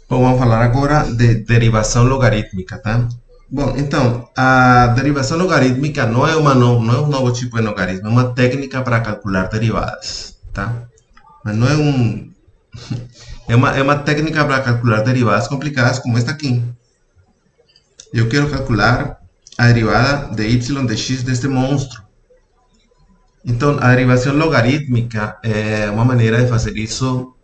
Bom, vamos falar agora de derivação logarítmica, tá? Bom, então, a derivação logarítmica não é um novo tipo de logaritmo, é uma técnica para calcular derivadas, tá? Mas não é um... é uma técnica para calcular derivadas complicadas como esta aqui. Eu quero calcular a derivada de y de x deste monstro. Então, a derivação logarítmica é uma maneira de fazer isso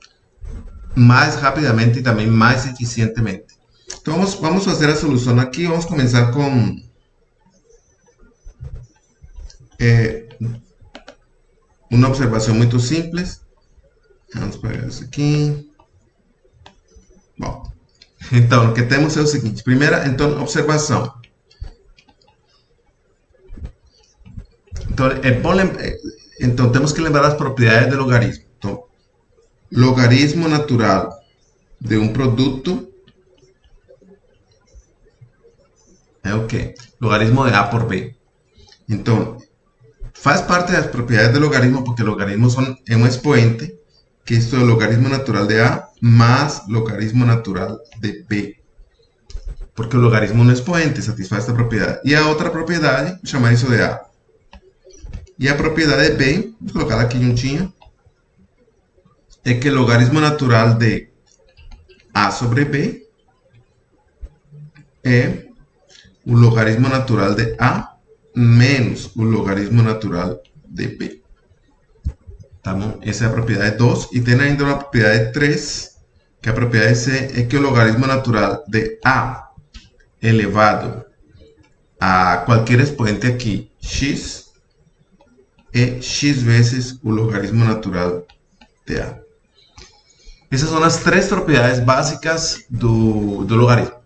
mais rapidamente e também mais eficientemente. Então vamos fazer a solução aqui. Vamos começar com uma observação muito simples. Vamos pegar isso aqui. Bom, então o que temos é o seguinte. Primeira, então, observação. Então, então temos que lembrar as propriedades do logaritmo. Então, logaritmo natural de um produto é o quê? Logaritmo de A por B. Então, faz parte das propriedades do logaritmo porque logaritmos é um expoente, que isto é o logaritmo natural de A mais logaritmo natural de B. Porque o logaritmo no expoente satisfaz esta propriedade. E a outra propriedade, vou chamar isso de A. E a propriedade de B, vou colocar aqui juntinho, é que o logaritmo natural de A sobre B é o logaritmo natural de A menos o logaritmo natural de B. Tá bom? Essa é a propriedade 2. E tem ainda uma propriedade 3, que a propriedade C é que o logaritmo natural de A elevado a qualquer expoente aqui, x, é x vezes o logaritmo natural de A. Essas são as três propriedades básicas do logaritmo.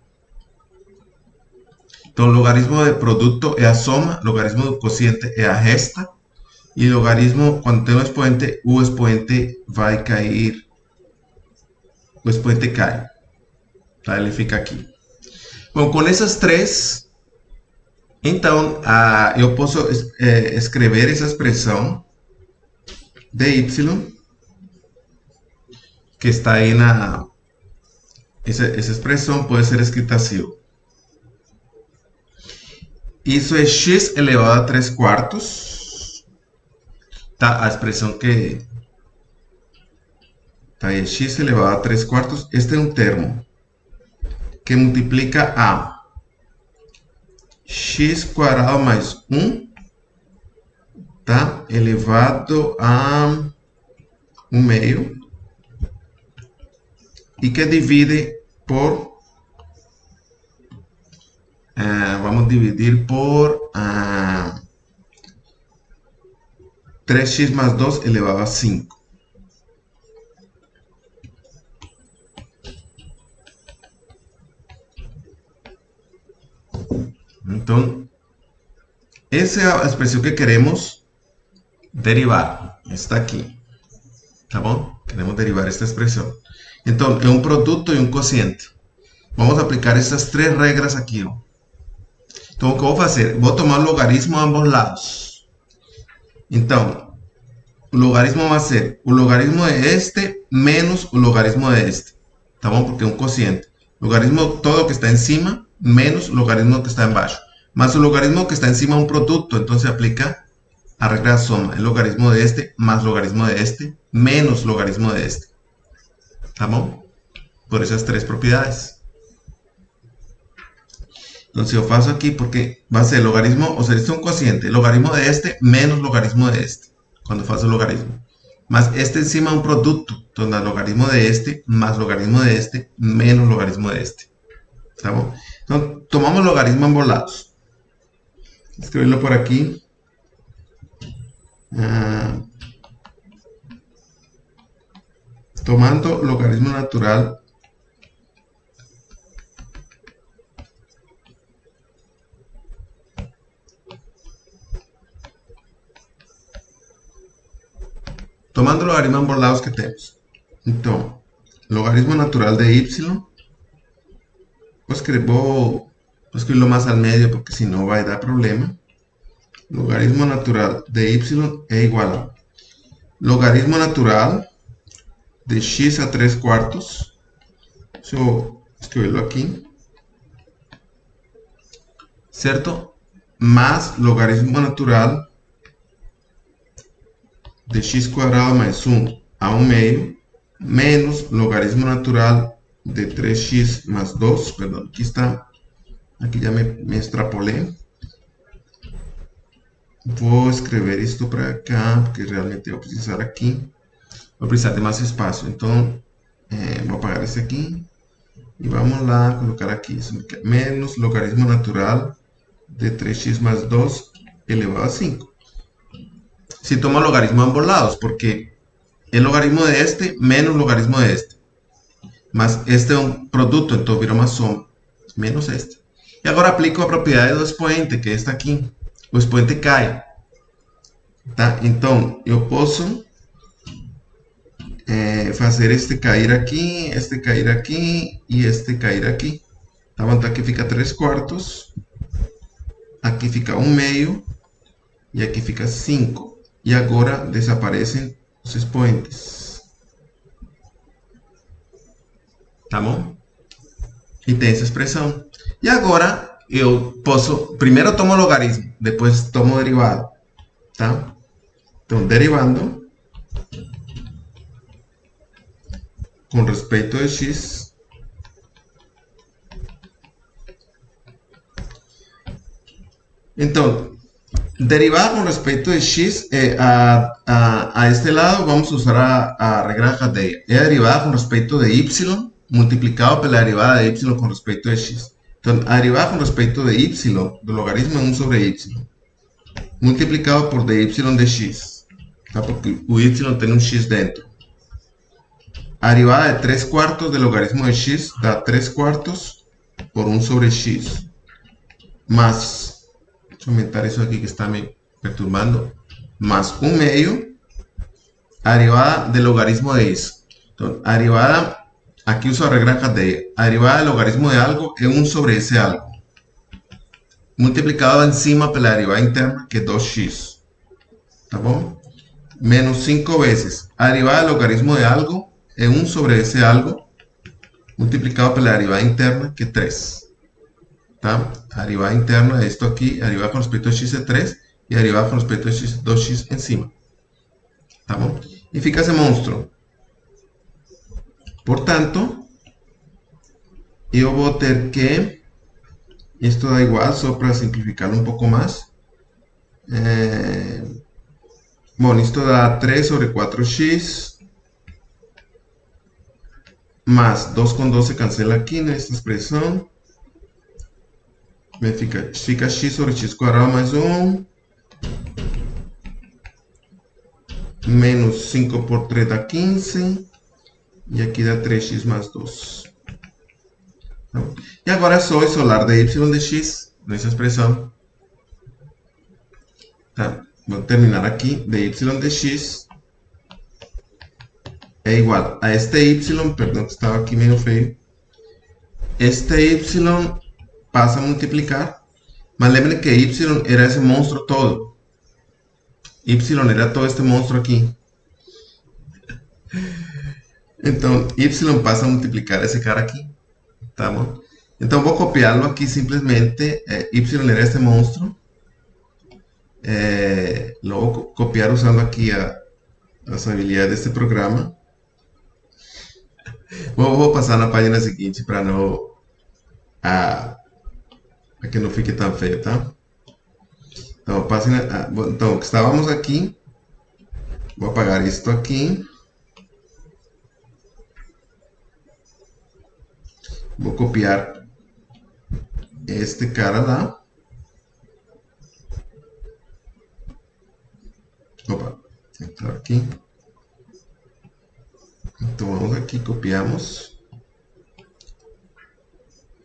Então, o logaritmo de produto é a soma, o logaritmo do quociente é a resta, e logaritmo, quando tem o expoente vai cair, o expoente cai, tá? Ele fica aqui. Bom, com essas três, então, eu posso escrever essa expressão de y, que está aí essa expressão pode ser escrita assim. Isso é x elevado a 3 quartos. Tá? A expressão que tá aí é x elevado a 3 quartos. Este é um termo que multiplica a x quadrado mais 1, tá? Elevado a 1 meio. E que divide por... vamos dividir por 3x más 2 elevado a 5. Então, essa é a expressão que queremos derivar. Está aqui. Tá bom? Queremos derivar esta expressão. Então, é um produto e um quociente. Vamos aplicar essas três regras aqui. Ó. Então, o que eu vou fazer? Vou tomar o logaritmo a ambos lados. Então, o logaritmo vai ser o logaritmo de este menos o logaritmo de este. Tá bom? Porque é um quociente. Logaritmo todo que está em cima menos o logaritmo que está embaixo. Mas o logaritmo que está em cima é um produto. Então, se aplica a regra de soma. El logaritmo de este más logaritmo de este menos logaritmo de este. Tá bom? Por essas três propriedades. Então, se eu faço aqui, porque vai ser logaritmo, ou seja, este é um quociente, logaritmo de este menos logaritmo de este, quando faço o logaritmo. Mas este encima é um produto, então é logaritmo de este mais logaritmo de este menos logaritmo de este. Tá bom? Então, tomamos logaritmo ambos lados. Escreverlo por aqui. Tomando logaritmo natural tomando logaritmo ambos lados que temos. Então, logaritmo natural de y, vou escreverlo mais ao meio porque senão vai dar problema. Logaritmo natural de y é igual a logaritmo natural de x a 3 quartos Yo escribirlo aquí, ¿cierto? Más logaritmo natural de x cuadrado más 1 a un medio, menos logaritmo natural de 3x más 2, perdón, aquí está, aquí ya me extrapolé. Voy a escribir esto para acá, porque realmente voy a precisar aquí, voy a precisar de más espacio, entonces voy a apagar este aquí, y vamos a colocar aquí, menos logaritmo natural de 3x más 2 elevado a 5. Si tomo logaritmo a ambos lados, porque el logaritmo de este menos logaritmo de este, más este es un producto, entonces viro más soma, menos este. Y ahora aplico a propiedade do expoente, que está aqui. O expoente cai. Tá? Então, eu posso fazer este cair aqui e este cair aqui. Tá? Então, aqui fica 3/4, aqui fica 1/2 e aqui fica 5. E agora desaparecem os expoentes. Tá bom? E tem essa expressão. E agora eu posso, primeiro eu tomo logaritmo, depois tomo derivado, tá? Então, derivando com respeito a x, então, derivar com respeito a x, a este lado vamos a usar a regra cadeia. É derivar com respeito de y multiplicado pela derivada de y com respeito a x. Então, a derivar com respeito de y, do logaritmo é 1 sobre y, multiplicado por dy de x, tá? Porque o y tem um x dentro. A derivada de 3/4 del logaritmo de x da 3/4 por 1 sobre x, más, deixa eu aumentar isso aqui que está me perturbando, más 1/2 a derivada del logaritmo de isso. Então, a derivada, aqui uso a regra cadeia, a derivada del logaritmo de algo é 1 sobre esse algo, multiplicado encima pela derivada interna, que é 2x, tá bom? Menos 5 vezes a derivada del logaritmo de algo é 1 sobre esse algo, multiplicado pela derivada interna, que é 3. Tá? A derivada interna é isto aqui, a derivada com respeito a x é 3, e a derivada com respeito a x é 2x em cima. Tá bom? E fica esse monstro. Portanto, eu vou ter que, isto dá igual, só para simplificar um pouco mais. Bom, isto dá 3 sobre 4x, más 2 com 2 se cancela aqui nesta expressão. Fica x sobre x quadrado mais 1, menos 5 por 3 dá 15, e aqui dá 3x mais 2. E agora é só isolar de y de x nessa expressão. Tá? Vou terminar aqui, de y de x é igual a este y, perdão que estava aqui meio feio, este y passa a multiplicar, mas lembrem que y era esse monstro todo, y era todo este monstro aqui, então y passa a multiplicar esse cara aqui, tá bom? Então vou copiá-lo aqui simplesmente, y era este monstro, lo vou copiar usando aqui as habilidades deste programa. Vou passar na página seguinte para não para que não fique tão feio, tá? Então, então, estávamos aqui, vou apagar isto aqui, vou copiar este cara lá, opa, entrar aqui, então vamos aqui, copiamos,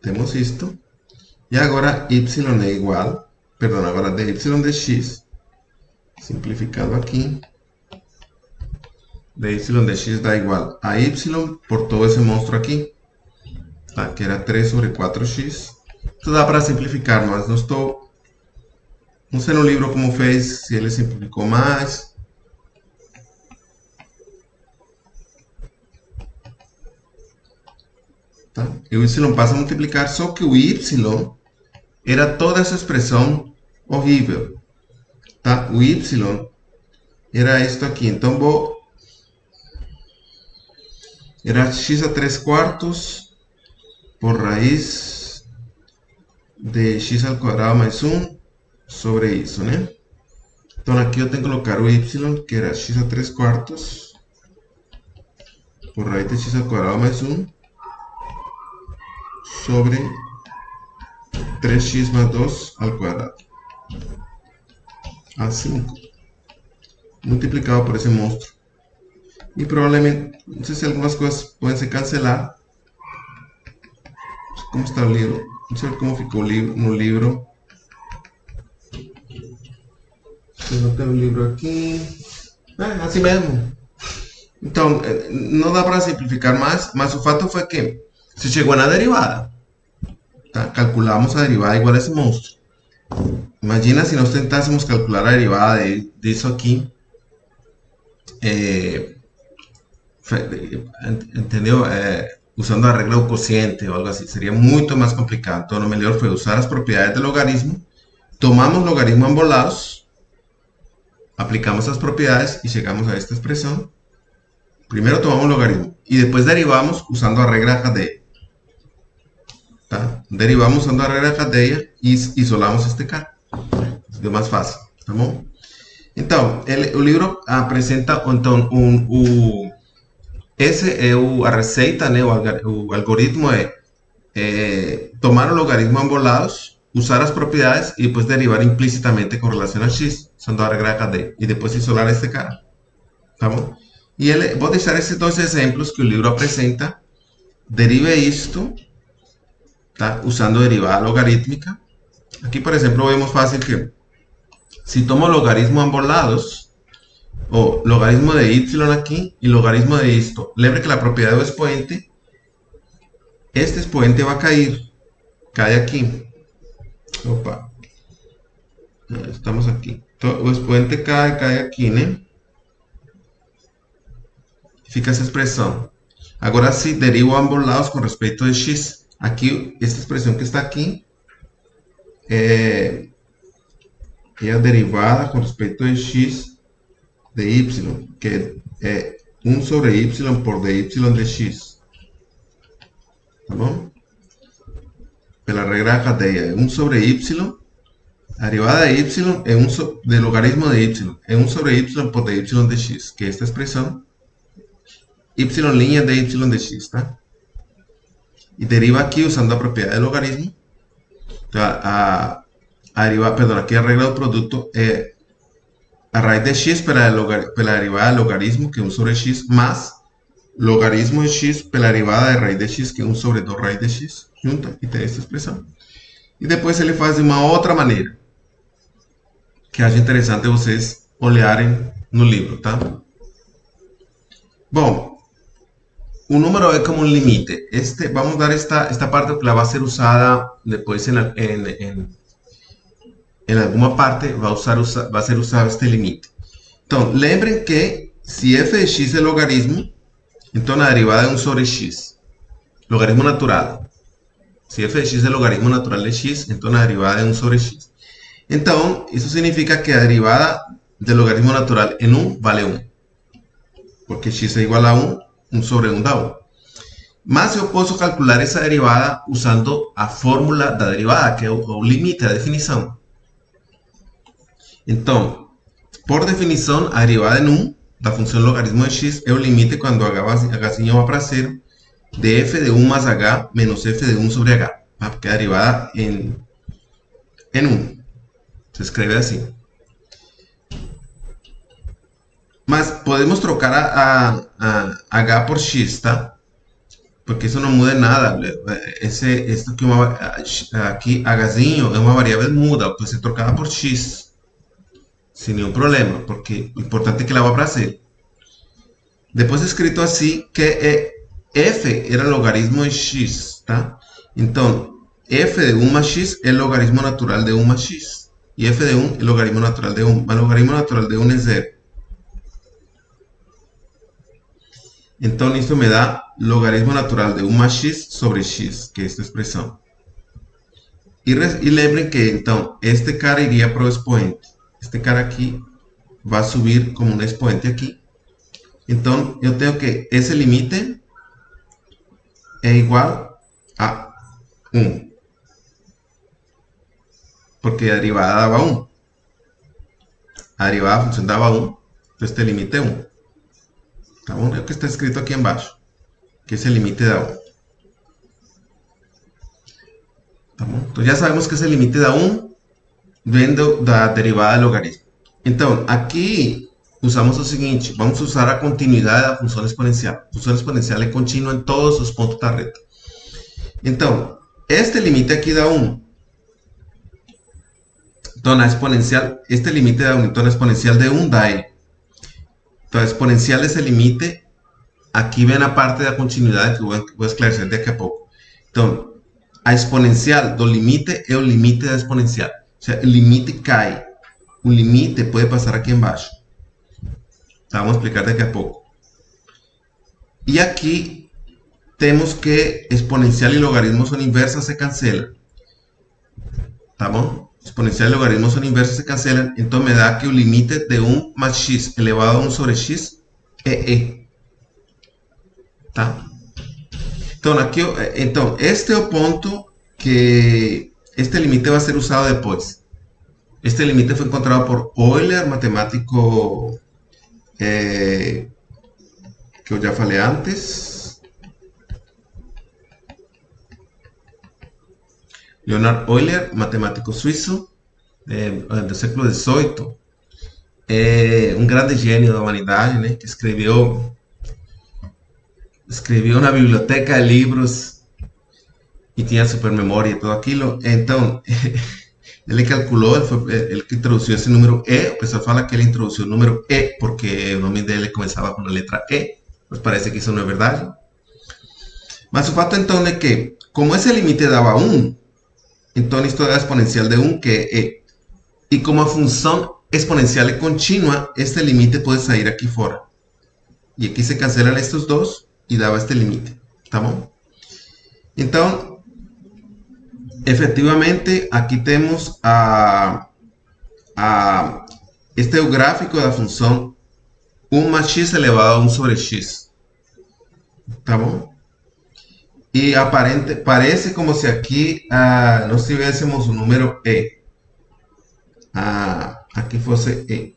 temos isto, e agora y é igual, perdão, agora de y de x, simplificando aqui, de y de x dá igual a y por todo esse monstro aqui, tá? Que era 3 sobre 4x, isso dá para simplificar, mas não estou, não sei no livro como fez, se ele simplificou mais. tá? E o y passa a multiplicar, só que o y era toda essa expressão horrível, tá? O y era isto aqui, então era x a 3 quartos por raiz de x al quadrado mais 1 sobre isso, né? Então aqui eu tenho que colocar o y, que era x a 3 quartos por raiz de x al quadrado mais 1 sobre 3x más 2 al quadrado a 5 multiplicado por esse monstro. E provavelmente, não sei se algumas coisas podem se cancelar. Como está o livro? Não sei como ficou no livro. Eu não tenho o livro aqui. Assim mesmo. Então, não dá para simplificar mais, mas o fato foi que se chegou na derivada. Tá? Calculamos a derivada igual a esse monstro. Imagina se nós tentássemos calcular a derivada disso aqui. Entendeu? Usando a regra do quociente ou algo assim, seria muito mais complicado. Então, o melhor foi usar as propriedades do logaritmo, tomamos logaritmo ambos lados, aplicamos as propriedades e chegamos a esta expressão. Primeiro tomamos logaritmo e depois derivamos usando a regra da cadeia. Tá? Derivamos usando a regra da cadeia e isolamos este cara. Deu mais fácil, tá bom? Então, o livro apresenta então esse é a receita, né? O algoritmo é tomar o logaritmo ambos lados, usar as propriedades e depois derivar implicitamente com relação a x, usando a regra da cadeia, e depois isolar este cara, tá bom? E vou deixar esses dois exemplos que o livro apresenta. Derive isto, tá? Usando derivada logarítmica. Aqui, por exemplo, vemos fácil que si tomo logaritmo ambos lados, o logaritmo de y aquí y logaritmo de esto, lembre que la propiedad del expoente, este expoente va a cae aquí. Opa, estamos aquí. O expoente cae aquí, ¿no? Fica essa expressão. Agora, se derivo ambos lados com respeito de x, aqui, essa expressão que está aqui é a derivada com respeito de x de y, que é 1 sobre y por dy de x. Tá bom? Pela regra da cadeia, é 1 sobre y, a derivada de y é de logaritmo de y, é 1 sobre y por dy de x, que é esta expressão, y' de y de x, tá? E deriva aqui usando a propriedade do logaritmo. Então, aqui a regra do produto é a raiz de x pela derivada do logaritmo, que é 1 sobre x, mais logaritmo de x pela derivada da raiz de x, que é 1 sobre 2 raiz de x, junta, e tem essa expressão. E depois ele faz de uma outra maneira, que acho interessante vocês olharem no livro, tá? Bom, o número é como um limite. Vamos dar esta parte que vai ser usada depois em alguma parte, vai ser usado este limite. Então, lembrem que se f de x é logaritmo, então a derivada é 1 sobre x. Logaritmo natural. Se f de x é logaritmo natural de x, então a derivada é 1 sobre x. Então, isso significa que a derivada do logaritmo natural em 1 vale 1. Porque x é igual a 1, 1 sobre 1 dá 1. Mas eu posso calcular essa derivada usando a fórmula da derivada, que é o limite, a definição. Então, por definição, a derivada em 1 da função logaritmo de x é o limite quando h vai para 0 de f de 1 mais h menos f de 1 sobre h. Porque a derivada em 1 se escreve assim. Mas podemos trocar a h por x, tá? Porque isso não muda em nada. Aqui, hzinho é uma variável muda, pode ser trocada por x. Sem nenhum problema, porque o importante é que ela vá para 0. Depois escrito assim, que f era logaritmo de x, tá? Então, f de 1 mais x é logaritmo natural de 1 mais x. E f de 1 é logaritmo natural de 1. Mas logaritmo natural de 1 é 0. Então, isso me dá logaritmo natural de 1 mais x sobre x, que é esta expressão. E lembrem que, então, este cara iria para o expoente. Este cara aqui vai subir como um expoente aqui. Então, eu tenho que esse limite é igual a 1. Porque a derivada dava 1. A derivada da função dava 1. Então, este limite é 1. Tá bom? É o que está escrito aqui embaixo. Que esse limite dá 1. Tá bom? Então, já sabemos que esse limite dá 1 vendo da derivada do logaritmo. Então, aqui usamos o seguinte, vamos usar a continuidade da função exponencial. A função exponencial é contínua em todos os pontos da reta. Então, este limite aqui dá 1. Então, a exponencial, este limite dá 1. Então, a exponencial de 1 dá L. Então, a exponencial desse limite, aqui vem a parte da continuidade que vou esclarecer daqui a pouco. Então, a exponencial do limite é o limite da exponencial. Ou seja, o limite cai. O limite pode passar aqui embaixo. Tá, vamos explicar daqui a pouco. E aqui temos que exponencial e logaritmo são inversas, se cancelam. Tá bom? Exponencial e logaritmo são inversas, se cancelam. Então me dá que o limite de 1 mais x elevado a 1 sobre x é e. Tá? Então, aqui, então, este é o ponto que este limite vai ser usado depois. Este limite foi encontrado por Euler, matemático que eu já falei antes. Leonard Euler, matemático suíço do século XVIII. Um grande gênio da humanidade, né, que escreveu uma biblioteca de livros e tinha super memória e tudo aquilo. Então, ele calculou, ele que introduziu esse número E. O pessoal fala que ele introduziu o número E porque o nome dele começava com a letra E, mas parece que isso não é verdade. Mas o fato então é que, como esse limite dava 1, então isto é a exponencial de 1, que é E. E como a função exponencial é contínua, este limite pode sair aqui fora. E aqui se cancelam estes dois e dava este limite. Tá bom? Então, efetivamente, aqui temos este é o gráfico da função 1 mais x elevado a 1 sobre x. Tá bom? E parece como se aqui nós tivéssemos o número E. Aqui fosse E.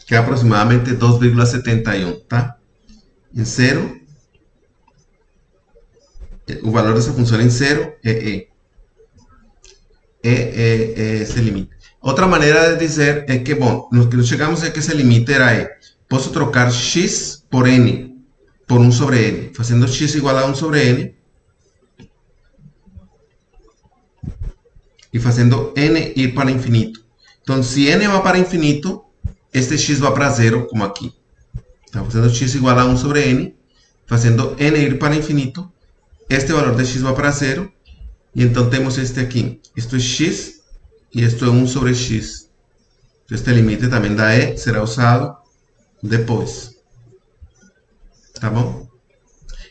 Que é aproximadamente 2,71, tá? Em 0. O valor dessa função em 0 é E. É esse limite. Outra maneira de dizer é que, bom, no que nós chegamos é que esse limite era E. Posso trocar x por n, por 1 sobre n, fazendo x igual a 1 sobre n, e fazendo n ir para infinito. Então, se n vai para infinito, este x vai para 0, como aqui. Então, fazendo x igual a 1 sobre n, fazendo n ir para infinito, este valor de x vai para 0, e então temos este aqui. Isto é x, e isto é 1 sobre x. Este limite também da E será usado depois. Tá bom?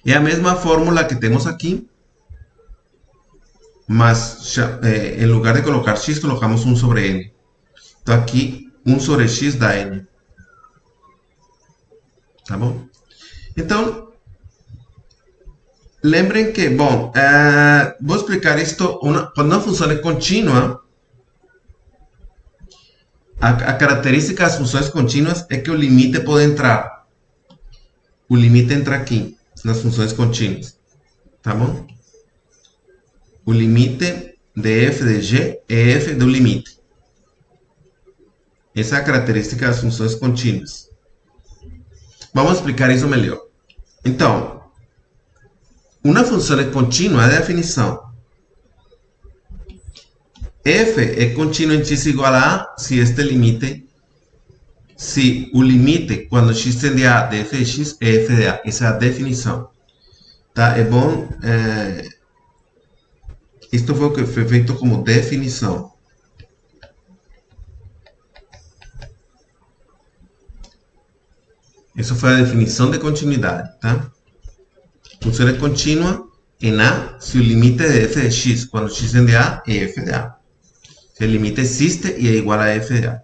É a mesma fórmula que temos aqui, mas em lugar de colocar x, colocamos 1 sobre n. Então aqui, 1 sobre x dá n. Tá bom? Então, lembrem que, bom, vou explicar isto. Quando uma função é contínua, a característica das funções contínuas é que o limite pode entrar. O limite entra aqui, nas funções contínuas. Tá bom? O limite de f de g é f do limite. Essa é a característica das funções contínuas. Vamos explicar isso melhor. Então, uma função é contínua, é a definição. F é contínuo em x igual a A se este limite, se o limite, quando x tende a de f de x, é f de A. Essa é a definição. Tá? É bom... isto foi o que foi feito como definição. Isso foi a definição de continuidade, tá? Função é contínua em A se o limite de f de x, quando x tende a A, é f de A. Se o limite existe e é igual a f de A.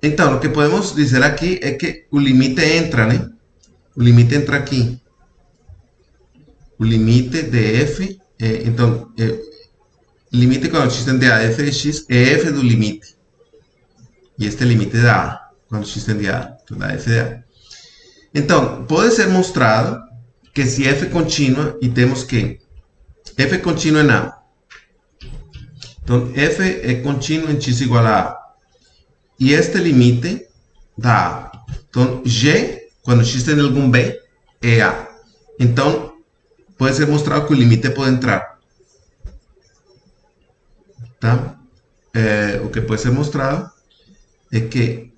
Então, o que podemos dizer aqui é que o limite entra, né? O limite entra aqui. O limite de f, então, limite quando x tende a f de x é f do limite. E este limite da A, quando x tende a A, então dá f de A. Então, pode ser mostrado que se f é contínua e temos que f é contínua em A. Então, f é contínuo em x igual a A. E este limite da A. Então, g, quando x tem algum b, é A. Então, pode ser mostrado que o limite pode entrar. Tá? O que pode ser mostrado é que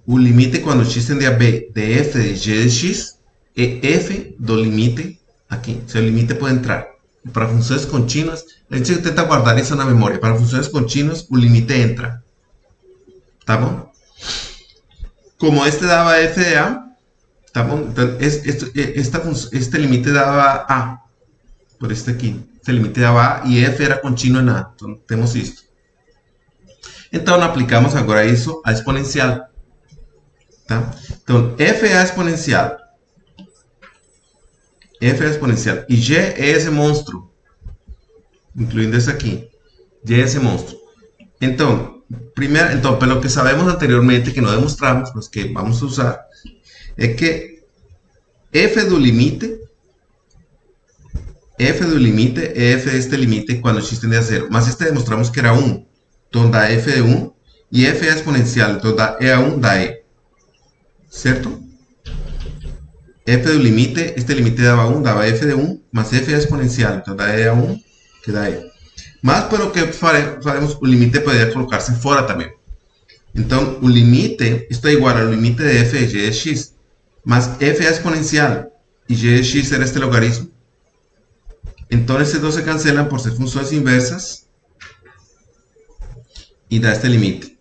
o limite quando x tende a b de f de g de x é f do limite aqui. O limite pode entrar. Para funções contínuas, a gente tenta guardar isso na memória. Para funções contínuas, o limite entra. Tá bom? Como este dava f de a, tá bom? Então, este limite dava a. Por este aqui. Este limite dava a e f era contínuo em a. Então, temos isto. Então, aplicamos agora isso à exponencial. Tá? Então, f é a exponencial. F é a exponencial. E g é esse monstro. Incluindo esse aqui. G é esse monstro. Então, pelo que sabemos anteriormente, que não demonstramos, mas que vamos a usar, é que f do limite é f deste limite quando x tende a 0. Mas este demonstramos que era 1. Então dá f de 1. E f é a exponencial. Então dá e a 1 dá e. Certo? F do limite, este limite dava 1, dava f de 1, mas f é exponencial. Então dá e a 1, que dá e. Mas pelo que faremos, o limite poderia colocar-se fora também. Então, o limite, isto é igual ao limite de f de g de x, mas f é exponencial e g de x era este logaritmo. Então, esses dois se cancelam por ser funções inversas e dá este limite.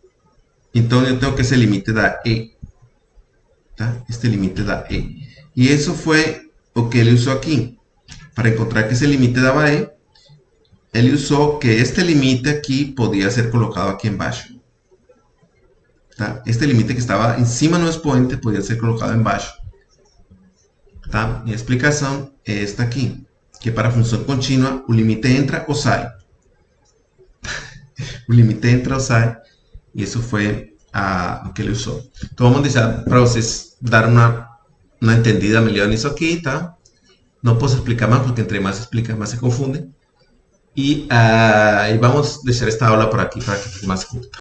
Então, eu tenho que esse limite dá e. Tá? Este limite dá e. E isso foi o que ele usou aqui. Para encontrar que esse limite dava e, ele usou que este limite aqui podia ser colocado aqui embaixo. Tá? Este limite que estava em cima no expoente podia ser colocado embaixo. Tá? E a explicação é esta aqui. Que para a função contínua, o limite entra ou sai. O limite entra ou sai. E isso foi o que ele usou. Então vamos deixar para vocês dar uma entendida melhor nisso aqui, tá? Não posso explicar mais, porque entre mais explica, mais se confunde. Y vamos a deixar esta aula por aquí para que fique más curta.